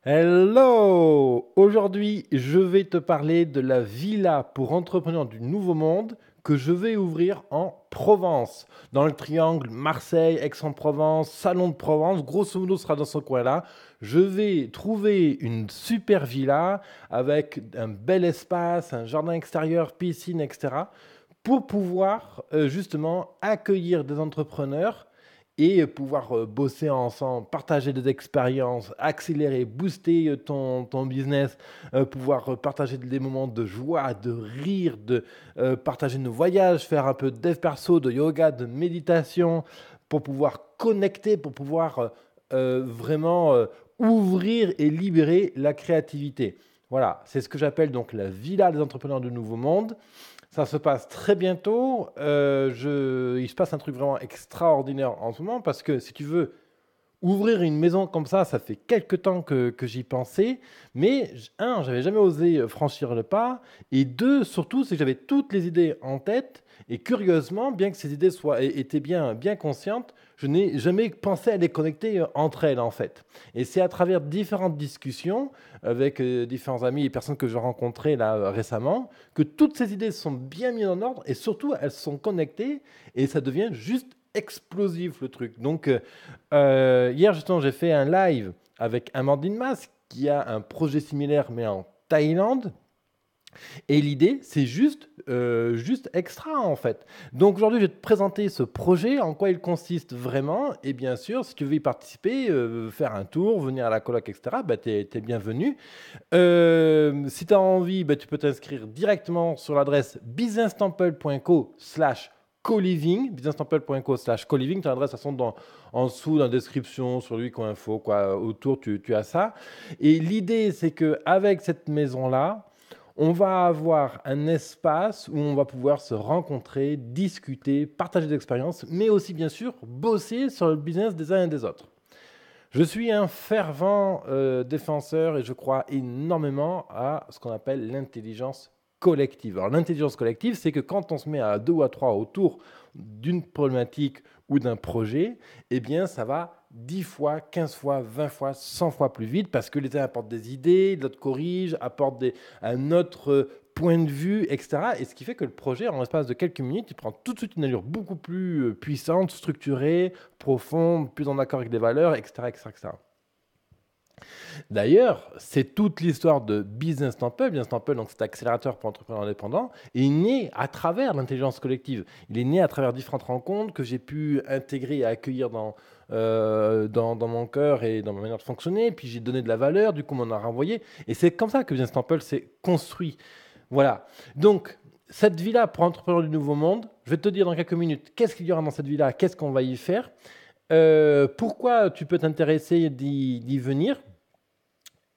Hello! Aujourd'hui, je vais te parler de la villa pour entrepreneurs du Nouveau Monde que je vais ouvrir en Provence, dans le triangle Marseille, Aix-en-Provence, Salon de Provence. Grosso modo, ce sera dans ce coin-là. Je vais trouver une super villa avec un bel espace, un jardin extérieur, piscine, etc. pour pouvoir justement accueillir des entrepreneurs et pouvoir bosser ensemble, partager des expériences, accélérer, booster ton business, pouvoir partager des moments de joie, de rire, de partager nos voyages, faire un peu de dev perso, de yoga, de méditation, pour pouvoir connecter, pour pouvoir vraiment ouvrir et libérer la créativité. Voilà, c'est ce que j'appelle donc la villa des entrepreneurs du Nouveau Monde. Ça se passe très bientôt. Il se passe un truc vraiment extraordinaire en ce moment parce que si tu veux ouvrir une maison comme ça fait quelques temps que j'y pensais. Mais un, j'avais jamais osé franchir le pas. Et deux, surtout, c'est que j'avais toutes les idées en tête. Et curieusement, bien que ces idées étaient bien conscientes, je n'ai jamais pensé à les connecter entre elles en fait. Et c'est à travers différentes discussions avec différents amis et personnes que j'ai rencontrées là récemment que toutes ces idées sont bien mises en ordre et surtout elles sont connectées et ça devient juste explosif le truc. Donc hier justement j'ai fait un live avec Amandine Mas qui a un projet similaire mais en Thaïlande. Et l'idée, c'est juste extra en fait. Donc aujourd'hui, je vais te présenter ce projet, en quoi il consiste vraiment. Et bien sûr, si tu veux y participer, faire un tour, venir à la coloc, etc., bah, tu es bienvenu. Si tu as envie, bah, tu peux t'inscrire directement sur l'adresse businesstemple.co/co-living, businesstemple.co/co-living, tu as l'adresse en dessous dans la description, sur lui, quoi, info, quoi, autour, tu as ça. Et l'idée, c'est qu'avec cette maison-là, on va avoir un espace où on va pouvoir se rencontrer, discuter, partager des expériences, mais aussi bien sûr bosser sur le business des uns et des autres. Je suis un fervent défenseur et je crois énormément à ce qu'on appelle l'intelligence collective. Alors l'intelligence collective, c'est que quand on se met à deux ou à trois autour d'une problématique ou d'un projet, eh bien ça va 10 fois, 15 fois, 20 fois, 100 fois plus vite parce que les uns apportent des idées, l'autre corrige, apporte un autre point de vue, etc. Et ce qui fait que le projet, en l'espace de quelques minutes, il prend tout de suite une allure beaucoup plus puissante, structurée, profonde, plus en accord avec des valeurs, etc. etc., etc. D'ailleurs, c'est toute l'histoire de Business Temple. Business Temple, donc, c'est un accélérateur pour entrepreneurs indépendants. Et il est né à travers l'intelligence collective. Il est né à travers différentes rencontres que j'ai pu intégrer et accueillir dans mon cœur et dans ma manière de fonctionner. Puis j'ai donné de la valeur, du coup, on m'en a renvoyé. Et c'est comme ça que Business Temple s'est construit. Voilà. Donc, cette villa pour entrepreneurs du Nouveau Monde, je vais te dire dans quelques minutes qu'est-ce qu'il y aura dans cette villa, qu'est-ce qu'on va y faire, pourquoi tu peux t'intéresser d'y venir.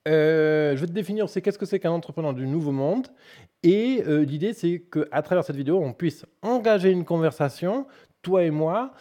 Je vais te définir qu'est-ce que c'est qu'un entrepreneur du nouveau monde. Et l'idée, c'est qu'à travers cette vidéo, on puisse engager une conversation, toi et moi,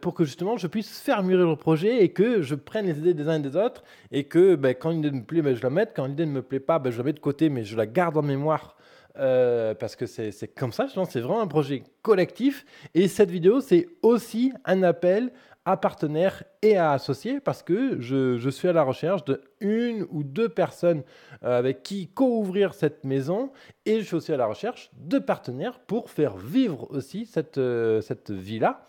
pour que justement je puisse faire mûrir le projet et que je prenne les idées des uns et des autres. Et que ben, quand l'idée me plaît, ben, je la mette. Quand l'idée ne me plaît pas, ben, je la mets de côté, mais je la garde en mémoire. Parce que c'est comme ça, justement, c'est vraiment un projet collectif. Et cette vidéo, c'est aussi un appel à partenaires et à associés parce que je suis à la recherche de une ou deux personnes avec qui co-ouvrir cette maison et je suis aussi à la recherche de partenaires pour faire vivre aussi cette vie-là.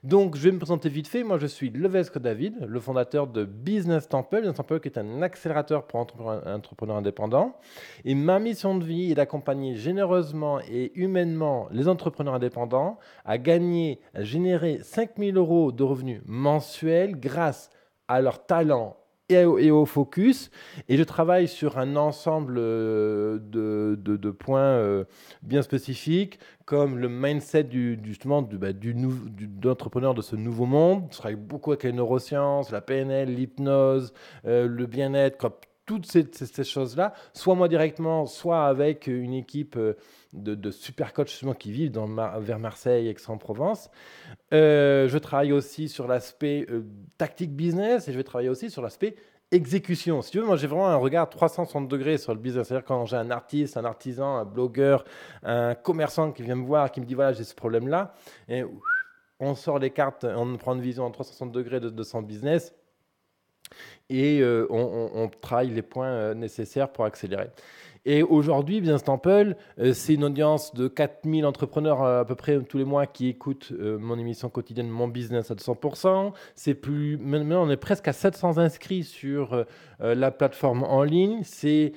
Donc, je vais me présenter vite fait. Moi, je suis Levesque David, le fondateur de Business Temple. Business Temple qui est un accélérateur pour entrepreneurs indépendants. Et ma mission de vie est d'accompagner généreusement et humainement les entrepreneurs indépendants à gagner, à générer 5 000 euros de revenus mensuels grâce à leur talent et au focus. Et je travaille sur un ensemble de points bien spécifiques, comme le mindset justement d'entrepreneur de ce nouveau monde. Je travaille beaucoup avec les neurosciences, la PNL, l'hypnose, le bien-être, toutes ces choses-là, soit moi directement, soit avec une équipe de super coachs justement qui vivent vers Marseille, Aix-en-Provence. Je travaille aussi sur l'aspect tactique business et je vais travailler aussi sur l'aspect exécution. Si tu veux, moi j'ai vraiment un regard 360 degrés sur le business. C'est-à-dire quand j'ai un artiste, un artisan, un blogueur, un commerçant qui vient me voir, qui me dit voilà j'ai ce problème-là, et on sort les cartes, on prend une vision en 360 degrés de son business. et on travaille les points nécessaires pour accélérer. Et aujourd'hui, Business Temple, c'est une audience de 4000 entrepreneurs à peu près tous les mois qui écoutent mon émission quotidienne Mon Business à 200%. Maintenant, on est presque à 700 inscrits sur la plateforme en ligne. C'est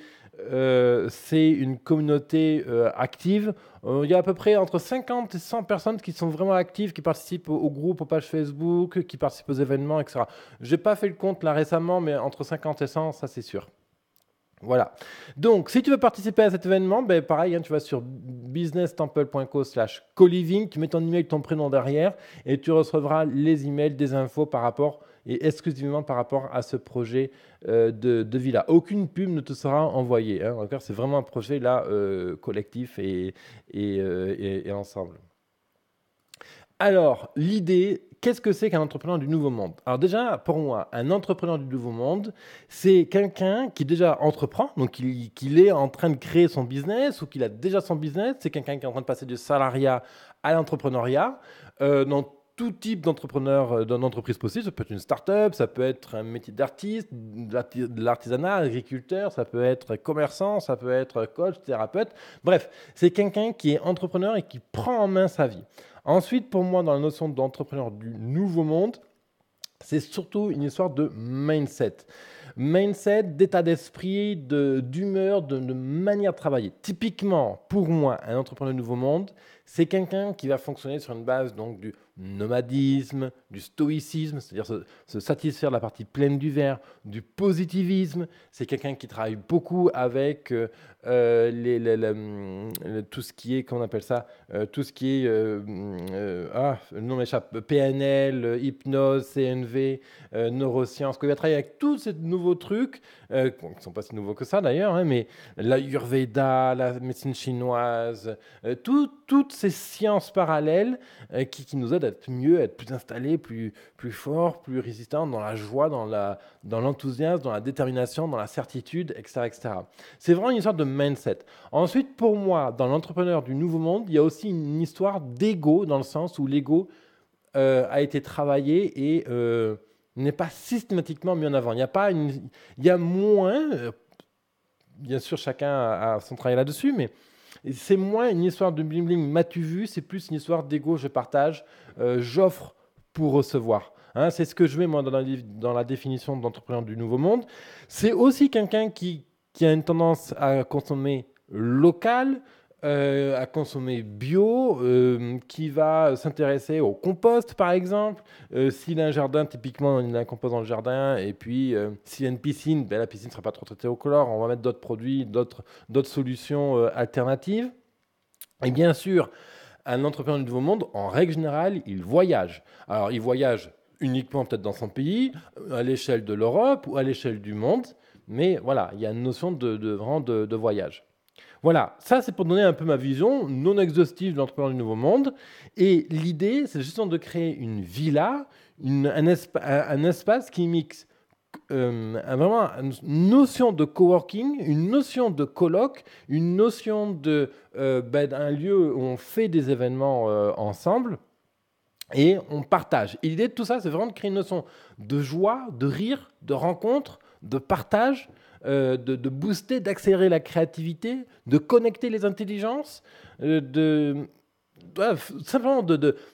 une communauté active. Il y a à peu près entre 50 et 100 personnes qui sont vraiment actives, qui participent au groupe, aux pages Facebook, qui participent aux événements, etc. Je n'ai pas fait le compte là récemment, mais entre 50 et 100, ça c'est sûr. Voilà. Donc, si tu veux participer à cet événement, ben, pareil, tu vas sur businesstemple.co/coliving, tu mets ton email, ton prénom derrière et tu recevras les emails, des infos par rapport et exclusivement par rapport à ce projet de villa. Aucune pub ne te sera envoyée. C'est vraiment un projet là collectif et ensemble. Alors, l'idée, qu'est-ce que c'est qu'un entrepreneur du nouveau monde? Alors déjà, pour moi, un entrepreneur du nouveau monde, c'est quelqu'un qui déjà entreprend, donc qu'il est en train de créer son business ou qu'il a déjà son business. C'est quelqu'un qui est en train de passer du salariat à l'entrepreneuriat dans tout type d'entrepreneur, d'entreprise possible. Ça peut être une start-up, ça peut être un métier d'artiste, de l'artisanat, agriculteur, ça peut être commerçant, ça peut être coach, thérapeute. Bref, c'est quelqu'un qui est entrepreneur et qui prend en main sa vie. Ensuite, pour moi, dans la notion d'entrepreneur du nouveau monde, c'est surtout une histoire de mindset. Mindset, d'état d'esprit, d'humeur, de manière de travailler. Typiquement, pour moi, un entrepreneur du nouveau monde, c'est quelqu'un qui va fonctionner sur une base donc, du nomadisme, du stoïcisme, c'est-à-dire se satisfaire de la partie pleine du verre, du positivisme. C'est quelqu'un qui travaille beaucoup avec tout ce qui est, comment on appelle ça, tout ce qui est, le nom m'échappe, PNL, hypnose, CNV, neurosciences, qui va travailler avec tous ces nouveaux trucs, qui ne sont pas si nouveaux que ça d'ailleurs, mais l'Ayurveda, la médecine chinoise, toutes ces sciences parallèles qui nous aident à être mieux, à être plus installés, plus forts, plus résistants dans la joie, dans l'enthousiasme, dans la détermination, dans la certitude, etc., etc. C'est vraiment une histoire de mindset. Ensuite, pour moi, dans l'entrepreneur du nouveau monde, il y a aussi une histoire d'ego, dans le sens où l'ego a été travaillé et n'est pas systématiquement mis en avant. Il y a moins, bien sûr, chacun a son travail là-dessus, mais c'est moins une histoire de bling bling, m'as-tu vu, c'est plus une histoire d'ego, je partage, j'offre pour recevoir. C'est ce que je mets moi dans la définition d'entrepreneur du nouveau monde. C'est aussi quelqu'un qui a une tendance à consommer local, à consommer bio, qui va s'intéresser au compost par exemple. S'il a un jardin, typiquement il a un compost dans le jardin, et puis s'il y a une piscine, la piscine ne sera pas trop traitée au chlore, on va mettre d'autres produits, d'autres solutions alternatives. Et bien sûr, un entrepreneur du nouveau monde, en règle générale, il voyage. Alors il voyage uniquement peut-être dans son pays, à l'échelle de l'Europe ou à l'échelle du monde, mais voilà, il y a une notion de voyage. Voilà, ça c'est pour donner un peu ma vision non exhaustive de l'entrepreneur du nouveau monde. Et l'idée, c'est justement de créer une villa, un espace qui mixe vraiment une notion de coworking, une notion de colloque, une notion d'un lieu où on fait des événements ensemble et on partage. Et l'idée de tout ça, c'est vraiment de créer une notion de joie, de rire, de rencontre, de partage, de booster, d'accélérer la créativité, de connecter les intelligences, simplement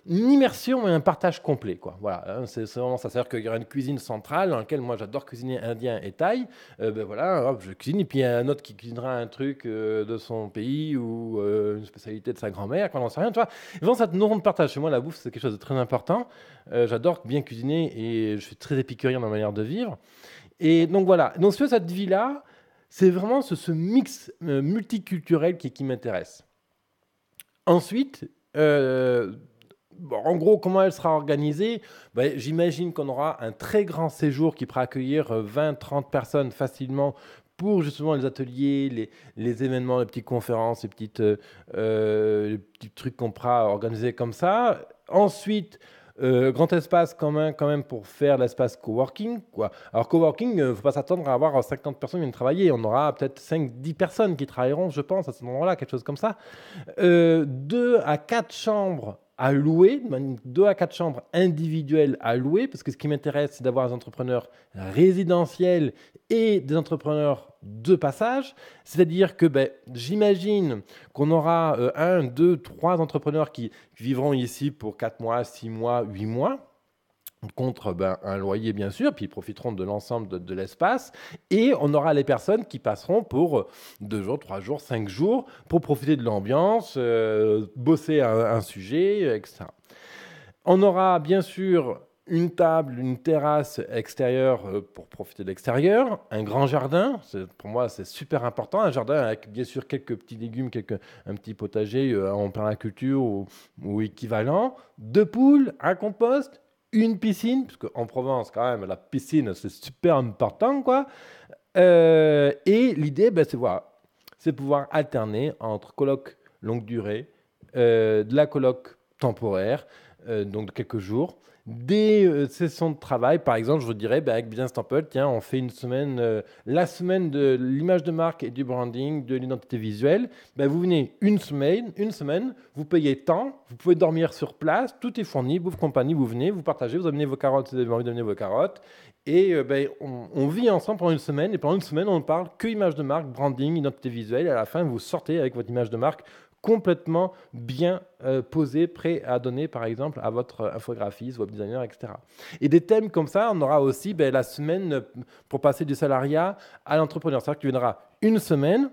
une immersion et un partage complet, quoi. Voilà, c'est vraiment ça. C'est-à-dire qu'il y aura une cuisine centrale dans laquelle moi j'adore cuisiner indien et thaï. Voilà, hop, je cuisine et puis il y a un autre qui cuisinera un truc de son pays ou une spécialité de sa grand-mère, quand on n'en sait rien. Tu vois, vraiment cette notion de partage. Chez moi, la bouffe c'est quelque chose de très important. J'adore bien cuisiner et je suis très épicurien dans ma manière de vivre. Et donc voilà. Donc sur cette vie-là, c'est vraiment ce mix multiculturel qui m'intéresse. Ensuite, en gros, comment elle sera organisée? J'imagine qu'on aura un très grand séjour qui pourra accueillir 20-30 personnes facilement pour justement les ateliers, les événements, les petites conférences, les petits trucs qu'on pourra organiser comme ça. Ensuite, grand espace commun quand même pour faire l'espace coworking, quoi. Alors coworking, il ne faut pas s'attendre à avoir 50 personnes qui viennent travailler. On aura peut-être 5-10 personnes qui travailleront, je pense, à ce moment-là, quelque chose comme ça. 2 à 4 chambres à louer, 2 à 4 chambres individuelles à louer, parce que ce qui m'intéresse, c'est d'avoir des entrepreneurs résidentiels et des entrepreneurs de passage. C'est-à-dire que j'imagine qu'on aura 1, 2, 3 entrepreneurs qui vivront ici pour 4 mois, 6 mois, 8 mois, contre un loyer bien sûr, puis ils profiteront de l'ensemble de l'espace, et on aura les personnes qui passeront pour 2 jours, 3 jours, 5 jours, pour profiter de l'ambiance, bosser un sujet, etc. On aura bien sûr une table, une terrasse extérieure pour profiter de l'extérieur, un grand jardin, pour moi c'est super important, un jardin avec bien sûr quelques petits légumes, un petit potager en permaculture ou équivalent, 2 poules, un compost, une piscine, parce qu'en Provence, quand même, la piscine, c'est super important, quoi. Et l'idée, c'est pouvoir alterner entre coloc longue durée, de la coloc temporaire, donc de quelques jours, des sessions de travail. Par exemple, je vous dirais, avec Business Temple, tiens, on fait une semaine, la semaine de l'image de marque et du branding, de l'identité visuelle. Vous venez une semaine, vous payez tant, vous pouvez dormir sur place, tout est fourni, bouffe compagnie, vous venez, vous partagez, vous amenez vos carottes si vous avez envie d'amener vos carottes. Et on vit ensemble pendant une semaine, et pendant une semaine, on ne parle que image de marque, branding, identité visuelle, et à la fin, vous sortez avec votre image de marque complètement bien posé, prêt à donner par exemple à votre infographiste, web designer, etc. Et des thèmes comme ça, on aura aussi la semaine pour passer du salariat à l'entrepreneur. C'est-à-dire que tu viendras une semaine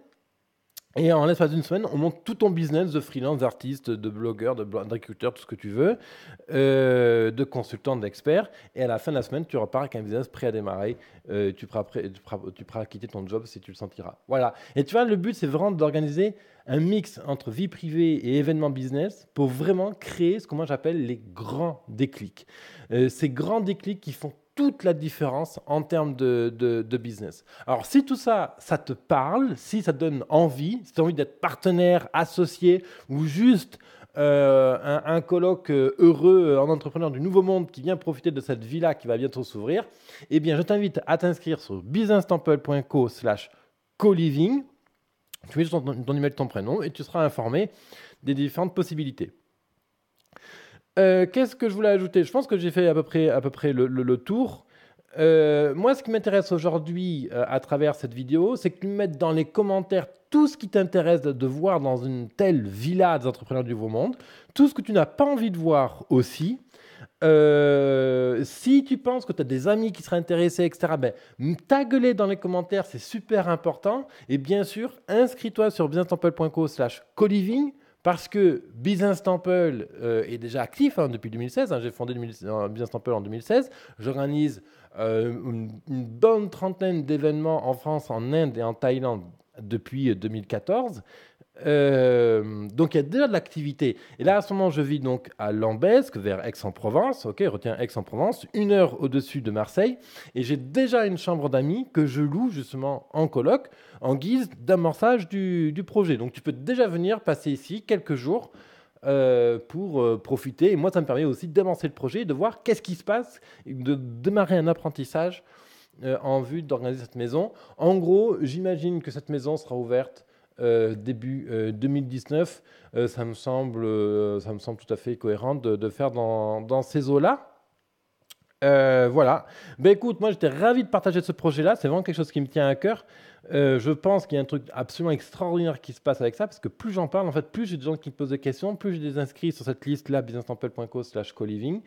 et en l'espace d'une semaine, on monte tout ton business de freelance, d'artiste, de blogueur, d'agriculteur, tout ce que tu veux, de consultant, d'expert. Et à la fin de la semaine, tu repars avec un business prêt à démarrer. Tu pourras quitter ton job si tu le sentiras. Voilà. Et tu vois, le but, c'est vraiment d'organiser un mix entre vie privée et événement business pour vraiment créer ce que moi j'appelle les grands déclics. Ces grands déclics qui font toute la différence en termes de business. Alors, si tout ça, ça te parle, si ça te donne envie, si tu as envie d'être partenaire, associé ou juste un colloque heureux en entrepreneur du Nouveau Monde qui vient profiter de cette villa qui va bientôt s'ouvrir, eh bien, je t'invite à t'inscrire sur businesstemple.co/co-living. Tu mets ton email, ton prénom et tu seras informé des différentes possibilités. Qu'est-ce que je voulais ajouter? Je pense que j'ai fait à peu près le tour. Moi, ce qui m'intéresse aujourd'hui à travers cette vidéo, c'est que tu me mettes dans les commentaires tout ce qui t'intéresse de voir dans une telle villa des entrepreneurs du Nouveau Monde, tout ce que tu n'as pas envie de voir aussi. Si tu penses que tu as des amis qui seraient intéressés, etc., tag-les dans les commentaires, c'est super important. Et bien sûr, inscris-toi sur businesstemple.co/co-living. Parce que Business Temple est déjà actif depuis 2016. J'ai fondé Business Temple en 2016. J'organise une bonne trentaine d'événements en France, en Inde et en Thaïlande depuis 2014. Donc il y a déjà de l'activité. Et là, à ce moment, je vis donc à Lambesc, vers Aix-en-Provence. Ok, retiens Aix-en-Provence, 1 heure au-dessus de Marseille. Et j'ai déjà une chambre d'amis que je loue justement en coloc, en guise d'amorçage du projet. Donc tu peux déjà venir passer ici quelques jours pour profiter. Et moi, ça me permet aussi d'avancer le projet, de voir qu'est-ce qui se passe, de démarrer un apprentissage en vue d'organiser cette maison. En gros, j'imagine que cette maison sera ouverte début 2019, ça me semble tout à fait cohérent de faire dans ces eaux-là. Voilà. Écoute, moi j'étais ravi de partager ce projet-là. C'est vraiment quelque chose qui me tient à cœur. Je pense qu'il y a un truc absolument extraordinaire qui se passe avec ça, parce que plus j'en parle, en fait, plus j'ai des gens qui me posent des questions, plus j'ai des inscrits sur cette liste-là, businesstemple.co/co-living.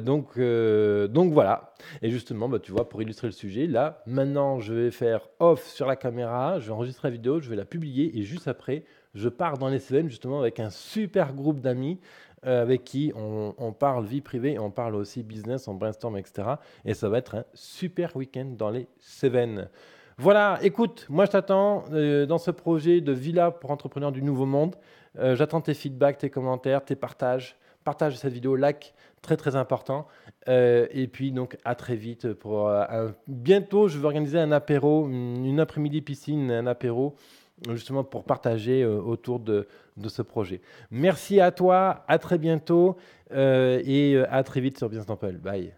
Donc voilà. Et justement, tu vois, pour illustrer le sujet, là, maintenant, je vais faire off sur la caméra, je vais enregistrer la vidéo, je vais la publier, et juste après, je pars dans les Cévennes, justement, avec un super groupe d'amis avec qui on parle vie privée, on parle aussi business, on brainstorm, etc. Et ça va être un super week-end dans les Cévennes. Voilà, écoute, moi je t'attends dans ce projet de villa pour entrepreneurs du Nouveau Monde. J'attends tes feedbacks, tes commentaires, tes partages. Partage cette vidéo, like, très très important. Et puis donc à très vite pour bientôt je vais organiser un apéro, une après-midi piscine, un apéro justement pour partager autour de ce projet. Merci à toi, à très bientôt et à très vite sur Business Temple. Bye.